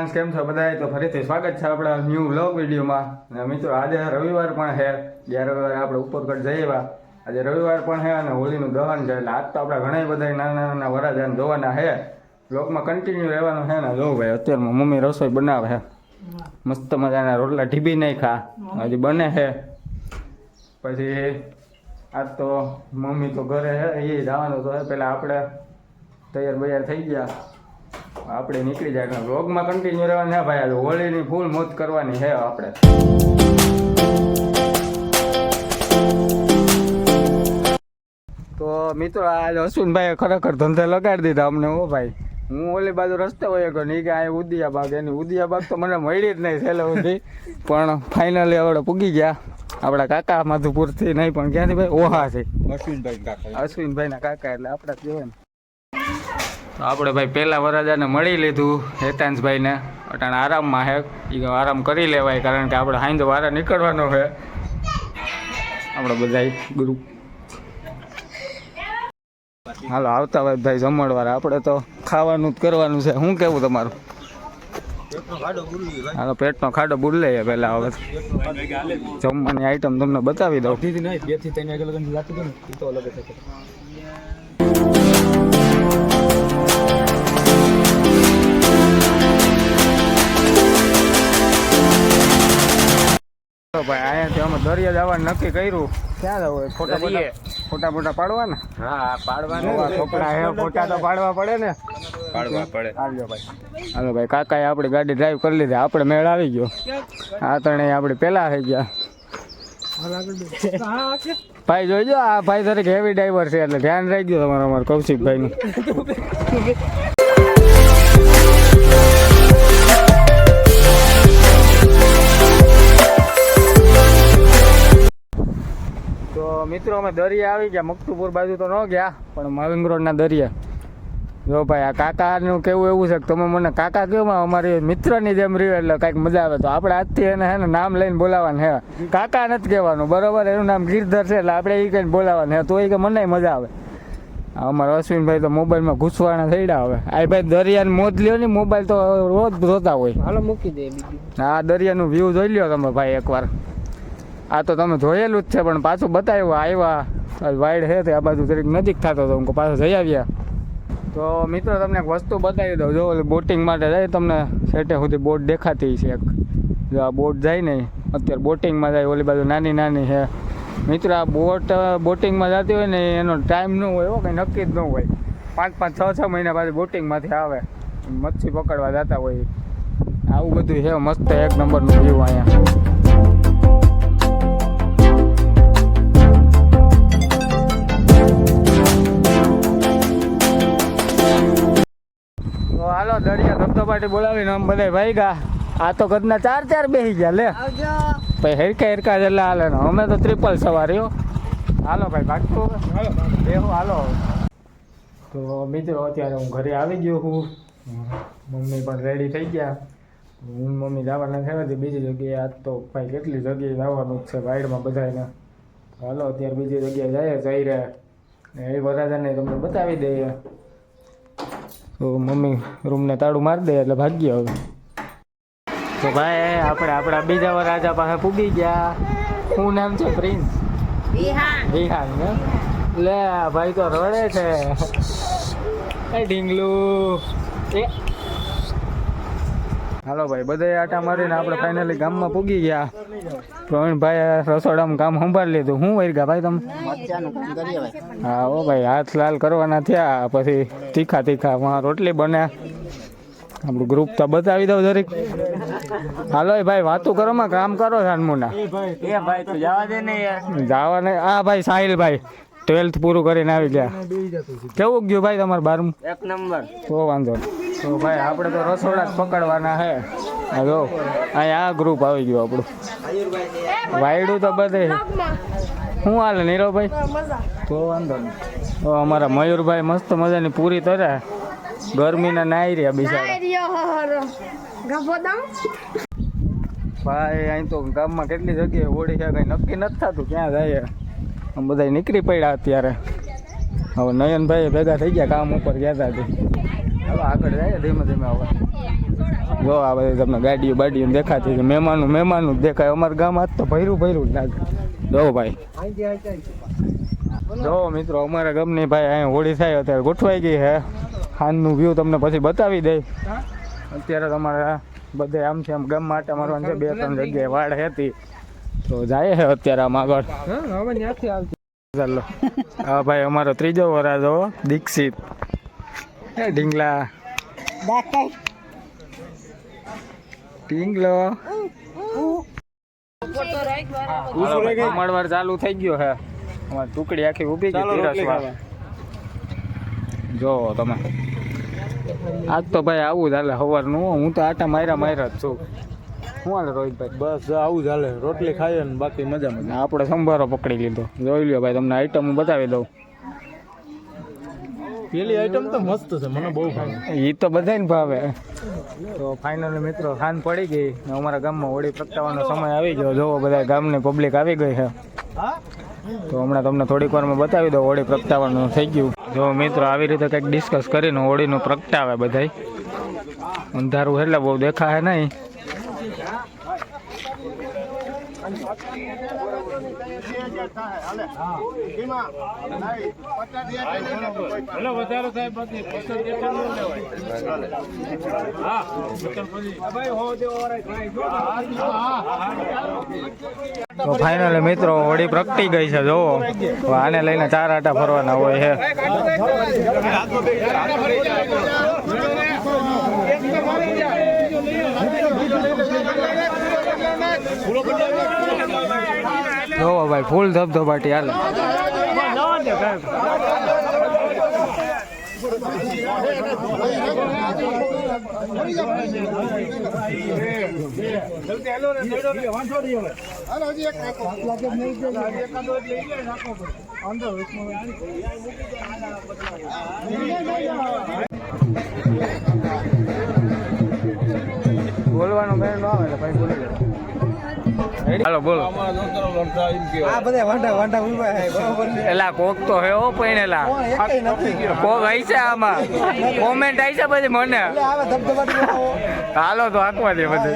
Friends કેમ છો બધા? તો ફરીથી સ્વાગત છે આપણા ન્યૂ વ્લોગ વિડીયોમાં. અને મિત્રો આજે રવિવાર પણ છે. ગયા રવિવારે આપણે ઉપરકોટ જઈ આવ્યા. આજે રવિવાર પણ છે અને હોળીનું દહન છે. એટલે આજ તો આપણે ઘણા બધા નાના નાના વરાજાને જોવાના છે. વ્લોગમાં કન્ટિન્યુ રહેવાનું છે ને. જો ભાઈ અત્યારમાં મમ્મી રસોઈ બનાવે છે. મસ્ત મજાના રોટલા ઢીબી નહીં ખા હજી બને છે. પછી આજ તો મમ્મી તો ઘરે છે, એ જવાનું તો પહેલાં આપણે તૈયાર બૈયાર થઈ ગયા, આપણે નીકળી જાય. વ્લોગમાં કન્ટિન્યુ રહેવાનું છે ભાઈ. આજે હોળીની ફૂલ મોજ કરવાની છે આપણે. તો મિત્રો આજે અશ્વિનભાઈએ ખરેખર ધંધે લગાડી દીધા અમને. હો ભાઈ, હું ઓલી બાજુ રસ્તે હોય ગયો ને કે આ ઉદિયા બાગ, એની ઉદિયા બાગ તો મને મળી જ નહીં છેલ્લે સુધી. પણ ફાઇનલી આપણે પૂગી ગયા આપણા કાકા માધુપુરથી. નહીં પણ ક્યાંથી ભાઈ? ઓહા છે અશ્વિનભાઈના કાકા, એટલે આપણા કહેવાય ને. તો આપણે ભાઈ પહેલાં વરરાજાને મળી લીધું, હેતાંશભાઈને. અટાણે આરામમાં છે, એ આરામ કરી લેવાય કારણ કે આપણે સાંજે વારા નીકળવાનો છે આપણે બધા ગ્રુપ. હાલો આવતા હોય ભાઈ જમણવાર, આપણે તો ખાવાનું જ કરવાનું છે. શું કેવું તમારું? હાલો પેટનો ખાડો બુર લઈએ પહેલાં. હવે જમવાની આઈટમ તમને બતાવી દઉં. ભાઈ અહીંયાથી અમે દરિયા જવાનું નક્કી કર્યું. ક્યાં જવું? ફોટા મોટા પાડવાના? હા પાડવાના. છોકરા હે ફોટા તો પાડવા પડે ને. પાડવા પડે. હાલો ભાઈ, હાલો ભાઈ. કાકાએ આપણી ગાડી ડ્રાઈવ કરી લીધી, આપણે મેળ આવી ગયો. આ ત્રણેય આપણે પહેલા થઈ ગયા. ભાઈ જોઈજો, આ ભાઈ તરીકે હેવી ડ્રાઈવર છે એટલે ધ્યાન રાખજો તમારે અમારે કૌશિકભાઈનું. તો મિત્રો અમે દરિયા આવી ગયા. મકતુપુર બાજુ તો ન ગયા, પણ માવિંગ રોડના દરિયા. જો ભાઈ આ કાકાનું કેવું એવું છે કે તમે મને કાકા કહો, અમારી મિત્રની જેમ રહ્યું એટલે કાંઈક મજા આવે. તો આપણે આજથી એને હે ને નામ લઈને બોલાવવાનું હે. કાકા નથી કહેવાનું, બરોબર? એનું નામ ગિરધર છે એટલે આપણે એ કહીને બોલાવવાનું હે. તો એ કે મને મજા આવે. અમારા અશ્વિનભાઈ તો મોબાઈલમાં ઘૂસવાના થઈડા. હવે આ ભાઈ દરિયાની મોજ લ્યો ને, મોબાઈલ તો રોજ જોતા હોય. હાલો મૂકી દે. આ દરિયાનું વ્યૂ જોઈ લ્યો તમે ભાઈ એકવાર. આ તો તમે જોયેલું જ છે પણ પાછું બતાવ્યું. આવ્યા વાઇડ છે તે આ બાજુ જરીક નજીક થતો હતો, હું પાછું જઈ આવ્યા. તો મિત્રો તમને એક વસ્તુ બતાવી દઉં. જો બોટિંગ માટે જાય તમને સેટે સુધી બોટ દેખાતી છે એક. જો આ બોટ જાય ને અત્યારે બોટિંગમાં જાય, ઓલી બાજુ નાની નાની છે. મિત્રો આ બોટિંગમાં જતી હોય ને એનો ટાઈમ ન હોય, એવો કંઈ નક્કી જ ન હોય. 5-5, 6-6 મહિના બાદ બોટિંગમાંથી આવે, મચ્છી પકડવા જતા હોય. આવું બધું છે. મસ્ત એક નંબરનું વ્યૂ અહીંયા. હાલો દરિયા ધબધબાટી બોલાવીને આમ બધા ભાઈ ગયા. આ તો કદના 4 બેસી ગયા. લે ભાઈ હેરકા હેરકા જેટલા હાલે ને. અમે તો ટ્રિપલ સવારીઓ. હાલો ભાઈ ભાગતું એવું. હાલો તો મિત્રો અત્યારે હું ઘરે આવી ગયો છું. મમ્મી પણ રેડી થઈ ગયા. હું મમ્મી જવાના થયા હતી બીજી જગ્યાએ. આજ તો ભાઈ કેટલી જગ્યાએ જવાનું જ છે વાઇડમાં બધાને. હાલો અત્યારે બીજી જગ્યાએ જઈ રહ્યા એ વરાજાને તમને બતાવી દઈએ. તો મમ્મી રૂમને તાળું મારી દે એટલે ભાગીએ હવે. તો ભાઈ આપણે આપણા બીજા વરાજા પાસે પૂગી ગયા. શું નામ છે? પ્રિન્સ વિહાન ને. લે ભાઈ તો રડે છે. એ ઢીંગલું. હાલો ભાઈ બધા આટા મારીને આપણે ફાઇનલી ગામમાં પૂગી ગયા. પ્રવીણભાઈ રસોડામાં કામ સંભાળી લીધું. શું વર્ગા ભાઈ તમે? હા હો ભાઈ, હાથ લાલ કરવાના થયા. પછી તીખા તીખા રોટલી બને. આપણું ગ્રુપ તો બતાવી દઉં જરીક. હાલો ભાઈ વાતું કરો માં કામ કરો સાનમુના. જવા ને. હા ભાઈ સાહિલભાઈ 12th પૂરું કરીને આવી ગયા. કેવું ગયું ભાઈ તમારે 12મું? 1 નંબર. તો વાંધો. તો ભાઈ આપણે તો રસોડા જ પકડવાના છે. જો અહીંયા આ ગ્રુપ આવી ગયું આપણું. વાયડું તો બધે. શું હાલે નીરવભાઈ? તો વાંધો નહીં. તો અમારા મયુરભાઈ મસ્ત મજાની પૂરી તરે ગરમીના નાઈ રહ્યા બિચારા. ભાઈ અહીં તો ગામમાં કેટલી જગ્યાએ હોળી છે કંઈ નક્કી નથી થતું ક્યાં જાય. આમ બધા નીકળી પડ્યા અત્યારે. હવે નયનભાઈ ભેગા થઈ ગયા, કામ ઉપર ગયા હતા. હવે આગળ જાય ધીમે ધીમે. હવે જો આ બધી તમને ગાડીઓ બાડીઓ દેખાતી છે. મહેમાનું જ દેખાય. અમારા ગામ આજ તો ભર્યું જ લાગે. જો ભાઈ જો મિત્રો અમારા ગામની ભાઈ અહીંયા હોળી થાય અત્યારે ગોઠવાઈ ગઈ છે. ખાનનું વ્યૂ તમને પછી બતાવી દે. અત્યારે તમારે બધે આમથી આમ ગામમાં આટા મારવાનું છે. 2-3 જગ્યાએ વાડ હતી તો જાય છે અત્યારે આમ આગળ. ચાલો હા ભાઈ અમારો ત્રીજો વરાજો દીક્ષિત ઢીંગલા ઢીંગલો મળવાર ચાલુ થઈ ગયો હે. અમારી ટુકડી આખી ઊભી ગઈ પીરસવા. જો તમે આજ તો ભાઈ આવું જ હાલે સવારનું. હું તો આટા માર્યા જ છું. શું હાલે રોહિતભાઈ? બસ આવું જ હાલે. રોટલી ખાઈએ ને બાકી મજા. આપણે સંભારો પકડી લીધો. જોઈ લ્યો ભાઈ તમને આઈટમ હું બતાવી દઉં. પેલી આઈટમ તો મસ્ત છે, મને બહુ ભાવે. એ તો બધાને ભાવે. તો ફાઇનલી મિત્રો ખાન પડી ગઈ ને અમારા ગામમાં હોળી પ્રગટાવવાનો સમય આવી ગયો. જોવો બધા ગામની પબ્લિક આવી ગઈ છે. તો હમણાં તમને થોડીક વારમાં બતાવી દો હોળી પ્રગટાવવાનું થઈ ગયું. જો મિત્રો આવી રીતે કંઈક ડિસ્કસ કરીને હોળીનું પ્રગટાવે બધાય. અંધારું એટલે બહુ દેખાય નહીં. તો ફાઇનલી મિત્રો હોળી પ્રગટી ગઈ છે. જોવો આને લઈને 4 આટા ફરવાના હોય છે. જોવો ભાઈ ફૂલ ધબધબાટી હાલે. બોલવાનું મેળ ન આવે એટલે ભાઈ બોલી લે. હાલો બોલો. એલા કોક તો હે હો પૈણેલા. કોક આવી છે આમાં કોમેન્ટ આવી છે પછી મને. હાલો તો આંકવા દે બધે.